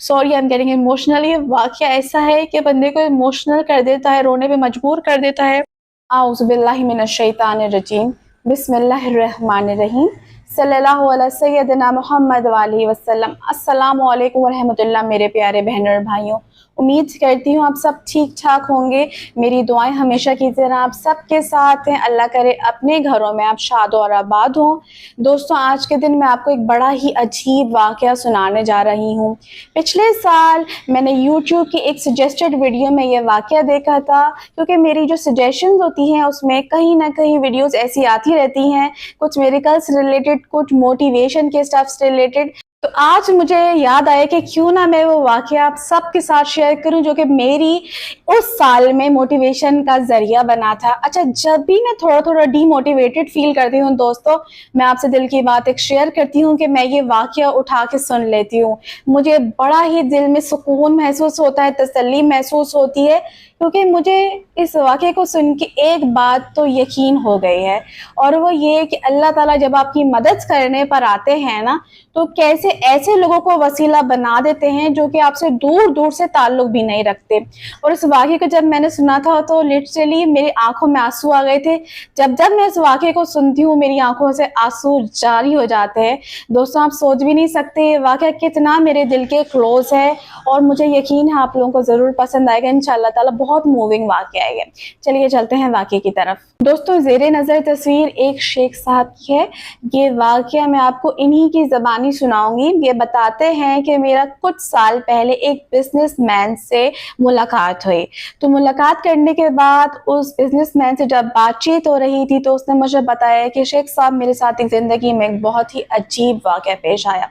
Sorry I am getting emotional. ये वाक़या ऐसा है कि बंदे को इमोशनल कर देता है, रोने पे मजबूर कर देता है। आऊज़ु बिल्लाहि मिनश शैतानिर रजीम, बिस्मिल्लाहिर रहमानिर रहीम, सल्लल्लाहु अला सय्यदिना मुहम्मद व आलिहि वसल्लम। अस्सलामु अलैकुम व रहमतुल्लाह। मेरे प्यारे बहनों और भाइयों, उम्मीद करती हूँ आप सब ठीक ठाक होंगे। मेरी दुआएं हमेशा की तरह आप सबके साथ हैं। अल्लाह करे अपने घरों में आप शाद और आबाद हों। दोस्तों, आज के दिन मैं आपको एक बड़ा ही अजीब वाक़या सुनाने जा रही हूँ। पिछले साल मैंने यूट्यूब की एक सजेस्टेड वीडियो में ये वाक़या देखा था, क्योंकि मेरी जो सजेशंस होती हैं उसमें कहीं ना कहीं वीडियोस ऐसी आती रहती हैं, कुछ मेडिकल से रिलेटेड, कुछ मोटिवेशन के स्टफ से रिलेटेड। तो आज मुझे याद आया कि क्यों ना मैं वो वाक़या आप सबके साथ शेयर करूं जो कि मेरी उस साल में मोटिवेशन का ज़रिया बना था। अच्छा, जब भी मैं थोड़ा थोड़ा डीमोटिवेटेड फील करती हूँ दोस्तों, मैं आपसे दिल की बात एक शेयर करती हूँ कि मैं ये वाक़या उठा के सुन लेती हूँ। मुझे बड़ा ही दिल में सुकून महसूस होता है, तसल्ली महसूस होती है, क्योंकि मुझे इस वाक़े को सुन के एक बात तो यकीन हो गई है, और वो ये कि अल्लाह ताला जब आपकी मदद करने पर आते हैं ना, तो कैसे ऐसे लोगों को वसीला बना देते हैं जो कि आपसे दूर दूर से ताल्लुक भी नहीं रखते। और इस वाक़े को जब मैंने सुना था तो लिटरली मेरी आंखों में आंसू आ गए थे। जब जब मैं इस वाक़े को सुनती हूँ मेरी आंखों से आंसू जारी हो जाते हैं। दोस्तों, आप सोच भी नहीं सकते ये वाक़या कितना मेरे दिल के क्लोज है, और मुझे यकीन है आप लोगों को ज़रूर पसंद आएगा इंशाअल्लाह ताला। बहुत मूविंग वाक़या है ये। चलिए चलते हैं वाक़े की तरफ। दोस्तों, ज़ेरे नज़र तस्वीर एक शेख साहब की है। ये वाक़या मैं आपको इन्हीं की ज़बानी सुनाऊंगी। ये बताते हैं कि मेरा कुछ साल पहले एक बिजनेसमैन से मुलाकात हुई। तो मुलाकात करने के बाद उस बिजनेसमैन से जब बातचीत हो रही थी तो उसने मुझे बताया कि शेख साहब, मेरे साथ एक ज़िंदगी में एक बहुत ही अजीब वाक़या पेश आया।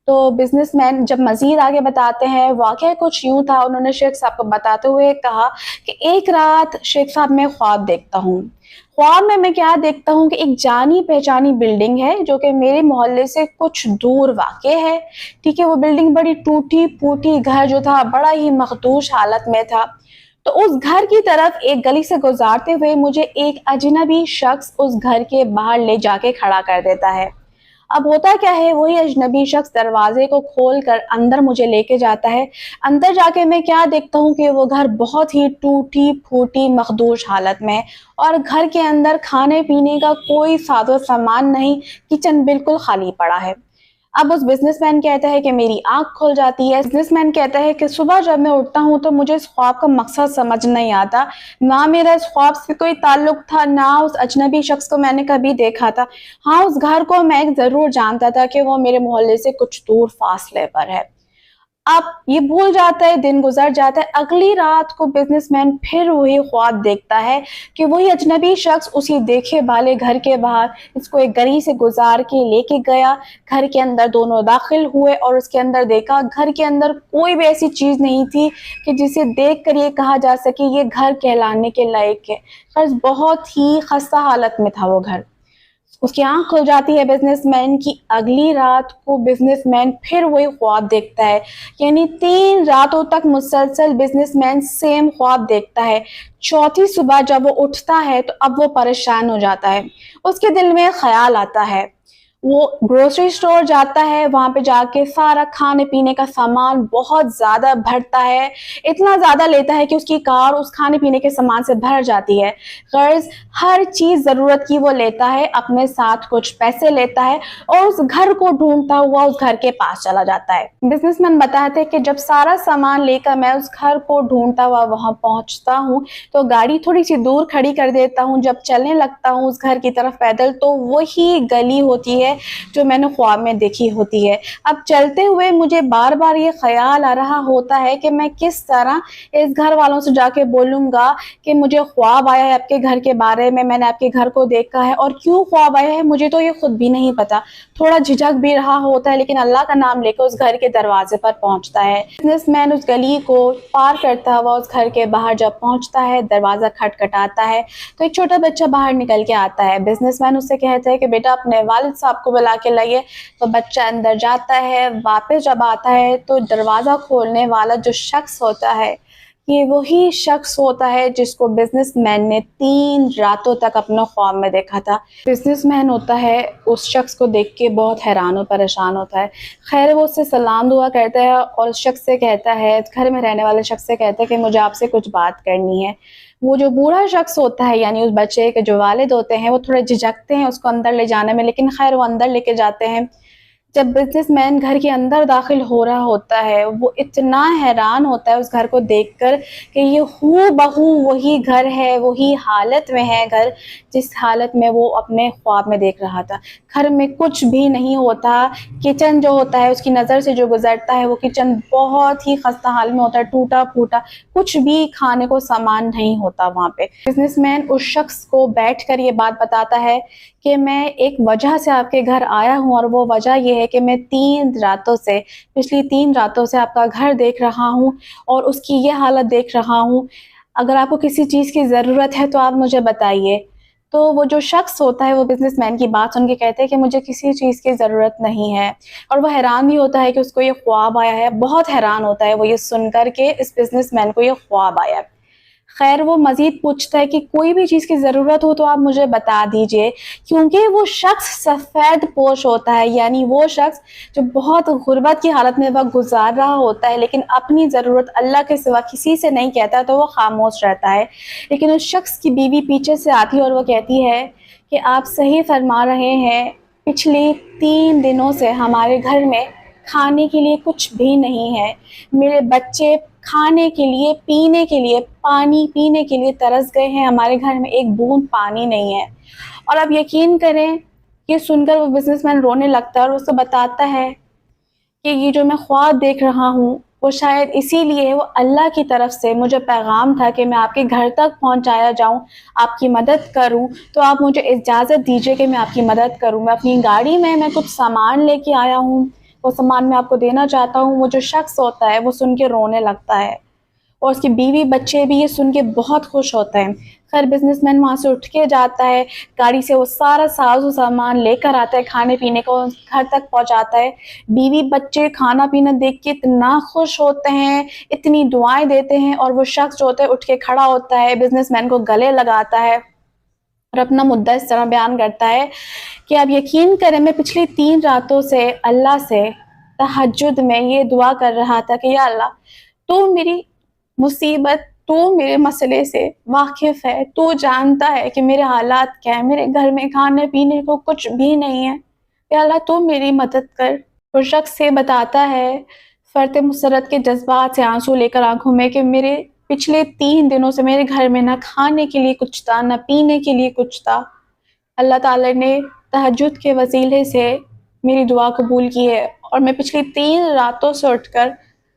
तो बिजनेसमैन जब मज़ीद आगे बताते हैं, वाक़या कुछ यूँ था। उन्होंने शेख साहब को बताते हुए कहा कि एक रात शेख साहब मैं ख्वाब देखता हूँ। ख्वाब में मैं क्या देखता हूँ कि एक जानी पहचानी बिल्डिंग है जो कि मेरे मोहल्ले से कुछ दूर वाक़े है। ठीक है, वो बिल्डिंग बड़ी टूटी फूटी, घर जो था बड़ा ही मखदूश हालत में था। तो उस घर की तरफ एक गली से गुजारते हुए मुझे एक अजनबी शख्स उस घर के बाहर ले जाके खड़ा कर देता है। अब होता क्या है, वही अजनबी शख्स दरवाजे को खोल कर अंदर मुझे लेके जाता है। अंदर जाके मैं क्या देखता हूँ कि वो घर बहुत ही टूटी फूटी मखदूश हालत में है, और घर के अंदर खाने पीने का कोई साजो सामान नहीं, किचन बिल्कुल खाली पड़ा है। अब उस बिजनेसमैन कहता है कि मेरी आंख खुल जाती है। बिजनेसमैन कहता है कि सुबह जब मैं उठता हूँ तो मुझे इस ख्वाब का मकसद समझ नहीं आता। ना मेरा इस ख्वाब से कोई ताल्लुक था, ना उस अजनबी शख्स को मैंने कभी देखा था। हाँ, उस घर को मैं जरूर जानता था कि वो मेरे मोहल्ले से कुछ दूर फासले पर है। अब ये भूल जाता है, दिन गुजर जाता है। अगली रात को बिजनेसमैन फिर वही ख्वाब देखता है कि वही अजनबी शख्स उसी देखे वाले घर के बाहर इसको एक गली से गुजार के लेके गया। घर के अंदर दोनों दाखिल हुए और उसके अंदर देखा, घर के अंदर कोई भी ऐसी चीज नहीं थी कि जिसे देख कर ये कहा जा सके ये घर कहलाने के लायक है। खैर, बहुत ही खस्ता हालत में था वो घर। उसकी आंख खुल जाती है बिजनेसमैन की। अगली रात को बिजनेसमैन फिर वही ख्वाब देखता है, यानी 3 रातों तक मुसलसल बिजनेसमैन सेम ख्वाब देखता है। चौथी सुबह जब वो उठता है तो अब वो परेशान हो जाता है। उसके दिल में ख्याल आता है, वो ग्रोसरी स्टोर जाता है, वहां पे जाके सारा खाने पीने का सामान बहुत ज्यादा भरता है। इतना ज्यादा लेता है कि उसकी कार उस खाने पीने के सामान से भर जाती है। गर्ज हर चीज जरूरत की वो लेता है, अपने साथ कुछ पैसे लेता है और उस घर को ढूंढता हुआ उस घर के पास चला जाता है। बिजनेसमैन बताते हैं कि जब सारा सामान लेकर मैं उस घर को ढूंढता हुआ वहां पहुंचता हूँ तो गाड़ी थोड़ी सी दूर खड़ी कर देता हूँ। जब चलने लगता हूँ उस घर की तरफ पैदल तो वही गली होती है जो मैंने ख्वाब में देखी होती है। अब चलते हुए मुझे बार बार ये ख्याल आ रहा होता है कि मैं किस तरह इस घर वालों से जाके बोलूंगा कि मुझे ख्वाब आया है आपके घर के बारे में, मैंने आपके घर को देखा है, और क्यों ख्वाब आया है मुझे तो ये खुद भी नहीं पता। थोड़ा झिझक भी रहा होता है, लेकिन अल्लाह का नाम लेकर उस घर के दरवाजे पर पहुंचता है। बिजनेसमैन उस गली को पार करता हुआ उस घर के बाहर जब पहुंचता है, दरवाजा खटखटाता है तो एक छोटा बच्चा बाहर निकल के आता है। बिजनेसमैन उससे कहता है कि बेटा अपने वालिद साहब को बुला के लाइए। तो बच्चा अंदर जाता है, वापस जब आता है तो दरवाजा खोलने वाला जो शख्स होता है, یہ وہی شخص ہوتا ہے جس کو بزنس مین نے 3 راتوں تک اپنا خواب میں دیکھا تھا۔ بزنس مین ہوتا ہے اس شخص کو دیکھ کے بہت حیران و پریشان ہوتا ہے۔ خیر وہ اس سے سلام دعا کرتا ہے اور اس شخص سے کہتا ہے، گھر میں رہنے والے شخص سے کہتا ہے کہ مجھے آپ سے کچھ بات کرنی ہے۔ وہ جو بوڑھا شخص ہوتا ہے یعنی اس بچے کے جو والد ہوتے ہیں وہ تھوڑے جھجکتے ہیں اس کو اندر لے جانے میں، لیکن خیر وہ اندر لے کے جاتے ہیں۔ جب بزنس مین گھر کے اندر داخل ہو رہا ہوتا ہے وہ اتنا حیران ہوتا ہے اس گھر کو دیکھ کر کہ یہ ہو بہو وہی گھر ہے، وہی حالت میں ہے گھر جس حالت میں وہ اپنے خواب میں دیکھ رہا تھا۔ گھر میں کچھ بھی نہیں ہوتا، کچن جو ہوتا ہے اس کی نظر سے جو گزرتا ہے وہ کچن بہت ہی خستہ حال میں ہوتا ہے، ٹوٹا پھوٹا، کچھ بھی کھانے کو سامان نہیں ہوتا وہاں پہ۔ بزنس مین اس شخص کو بیٹھ کر یہ بات بتاتا ہے کہ میں ایک وجہ سے آپ کے گھر آیا ہوں اور وہ وجہ یہ ہے کہ میں پچھلی 3 راتوں سے آپ کا گھر دیکھ رہا ہوں اور اس کی یہ حالت دیکھ رہا ہوں۔ اگر آپ کو کسی چیز کی ضرورت ہے تو آپ مجھے بتائیے۔ تو وہ جو شخص ہوتا ہے وہ بزنس مین کی بات سن کے کہتے ہیں کہ مجھے کسی چیز کی ضرورت نہیں ہے، اور وہ حیران بھی ہوتا ہے کہ اس کو یہ خواب آیا ہے، بہت حیران ہوتا ہے وہ یہ سن کر کے اس بزنس مین کو یہ خواب آیا ہے۔ خیر وہ مزید پوچھتا ہے کہ کوئی بھی چیز کی ضرورت ہو تو آپ مجھے بتا دیجئے، کیونکہ وہ شخص سفید پوش ہوتا ہے، یعنی وہ شخص جو بہت غربت کی حالت میں وقت گزار رہا ہوتا ہے لیکن اپنی ضرورت اللہ کے سوا کسی سے نہیں کہتا تو وہ خاموش رہتا ہے۔ لیکن اس شخص کی بیوی پیچھے سے آتی ہے اور وہ کہتی ہے کہ آپ صحیح فرما رہے ہیں، پچھلی 3 دنوں سے ہمارے گھر میں کھانے کے لیے کچھ بھی نہیں ہے، میرے بچے کھانے کے لیے، پینے کے لیے، پانی پینے کے لیے ترس گئے ہیں، ہمارے گھر میں ایک بوند پانی نہیں ہے۔ اور اب یقین کریں یہ سن کر وہ بزنس مین رونے لگتا ہے اور اس کو بتاتا ہے کہ یہ جو میں خواب دیکھ رہا ہوں وہ شاید اسی لیے وہ اللہ کی طرف سے مجھے پیغام تھا کہ میں آپ کے گھر تک پہنچایا جاؤں، آپ کی مدد کروں، تو آپ مجھے اجازت دیجئے کہ میں آپ کی مدد کروں۔ میں اپنی گاڑی میں کچھ سامان لے کے آیا ہوں، وہ سامان میں آپ کو دینا چاہتا ہوں۔ وہ جو شخص ہوتا ہے وہ سن کے رونے لگتا ہے اور اس کی بیوی بچے بھی یہ سن کے بہت خوش ہوتے ہیں۔ خیر بزنس مین وہاں سے اٹھ کے جاتا ہے، گاڑی سے وہ سارا ساز و سامان لے کر آتا ہے، کھانے پینے کو گھر تک پہنچاتا ہے۔ بیوی بچے کھانا پینا دیکھ کے اتنا خوش ہوتے ہیں، اتنی دعائیں دیتے ہیں، اور وہ شخص جو ہوتا ہے اٹھ کے کھڑا ہوتا ہے، بزنس مین کو گلے لگاتا ہے اور اپنا مدعا اس طرح بیان کرتا ہے کہ آپ یقین کریں میں پچھلی 3 راتوں سے اللہ سے تہجد میں یہ دعا کر رہا تھا کہ یا اللہ تو میری مصیبت، تو میرے مسئلے سے واقف ہے، تو جانتا ہے کہ میرے حالات کیا ہیں، میرے گھر میں کھانے پینے کو کچھ بھی نہیں ہے، یا اللہ تو میری مدد کر۔ وہ شخص سے بتاتا ہے فرط مسرت کے جذبات سے آنسو لے کر آنکھوں میں کہ میرے پچھلے 3 دنوں سے میرے گھر میں نہ کھانے کے لیے کچھ تھا، نہ پینے کے لیے کچھ تھا۔ اللہ تعالیٰ نے تہجد کے وسیلے سے میری دعا قبول کی ہے اور میں پچھلی 3 راتوں سے اٹھ کر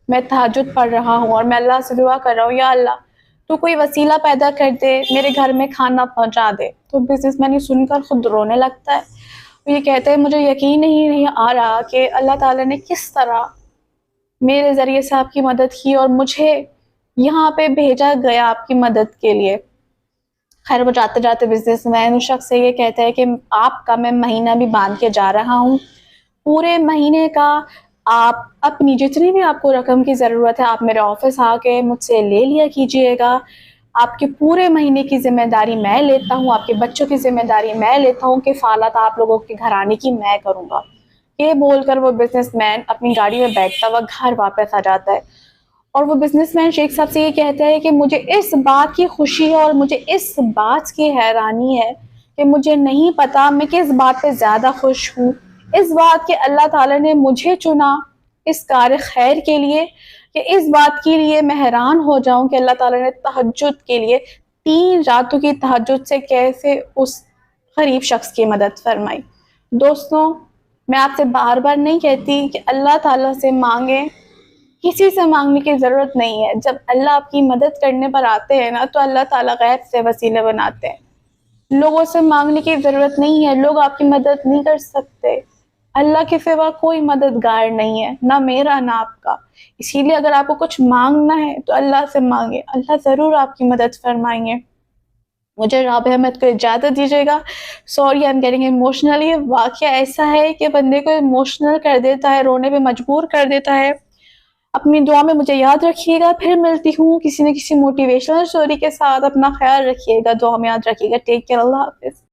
میں تہجد پڑھ رہا ہوں اور میں اللہ سے دعا کر رہا ہوں یا اللہ تو کوئی وسیلہ پیدا کر دے، میرے گھر میں کھانا پہنچا دے۔ تو بزنس مین یہ سن کر خود رونے لگتا ہے، وہ یہ کہتے ہیں مجھے یقین ہی نہیں آ رہا کہ اللہ تعالیٰ نے کس طرح میرے ذریعے سے آپ کی مدد کی اور مجھے یہاں پہ بھیجا گیا آپ کی مدد کے لیے۔ خیر وہ جاتے جاتے بزنس مین اس شخص سے یہ کہتا ہے کہ آپ کا میں مہینہ بھی باندھ کے جا رہا ہوں، پورے مہینے کا آپ اپنی جتنی بھی آپ کو رقم کی ضرورت ہے آپ میرے آفس آ کے مجھ سے لے لیا کیجئے گا، آپ کے پورے مہینے کی ذمہ داری میں لیتا ہوں، آپ کے بچوں کی ذمہ داری میں لیتا ہوں، کفالت آپ لوگوں کے گھر آنے کی میں کروں گا۔ یہ بول کر وہ بزنس مین اپنی گاڑی میں بیٹھتا ہوا گھر واپس آ جاتا ہے اور وہ بزنس مین شیخ صاحب سے یہ کہتا ہے کہ مجھے اس بات کی خوشی ہے اور مجھے اس بات کی حیرانی ہے کہ مجھے نہیں پتا میں کس بات پہ زیادہ خوش ہوں، اس بات کہ اللہ تعالیٰ نے مجھے چنا اس کار خیر کے لیے، کہ اس بات کے لیے میں حیران ہو جاؤں کہ اللہ تعالیٰ نے تہجد کے لیے 3 راتوں کی تہجد سے کیسے اس غریب شخص کی مدد فرمائی۔ دوستوں میں آپ سے بار بار نہیں کہتی کہ اللہ تعالیٰ سے مانگیں، کسی سے مانگنے کی ضرورت نہیں ہے، جب اللہ آپ کی مدد کرنے پر آتے ہیں نا تو اللہ تعالیٰ غیر سے وسیلے بناتے ہیں۔ لوگوں سے مانگنے کی ضرورت نہیں ہے، لوگ آپ کی مدد نہیں کر سکتے، اللہ کے سوا کوئی مددگار نہیں ہے، نہ میرا نہ آپ کا۔ اسی لیے اگر آپ کو کچھ مانگنا ہے تو اللہ سے مانگے، اللہ ضرور آپ کی مدد فرمائیں گے۔ مجھے رابعہ احمد کو اجازت دیجیے گا، sorry I am getting emotional. یہ واقعہ ایسا ہے کہ بندے کو ایموشنل کر دیتا ہے، رونے پہ مجبور کر دیتا ہے۔ اپنی دعا میں مجھے یاد رکھیے گا. پھر ملتی ہوں کسی نہ کسی موٹیویشنل اسٹوری کے ساتھ. اپنا خیال رکھیے گا, دعا میں یاد رکھیے گا. ٹیک کیئر, اللہ حافظ.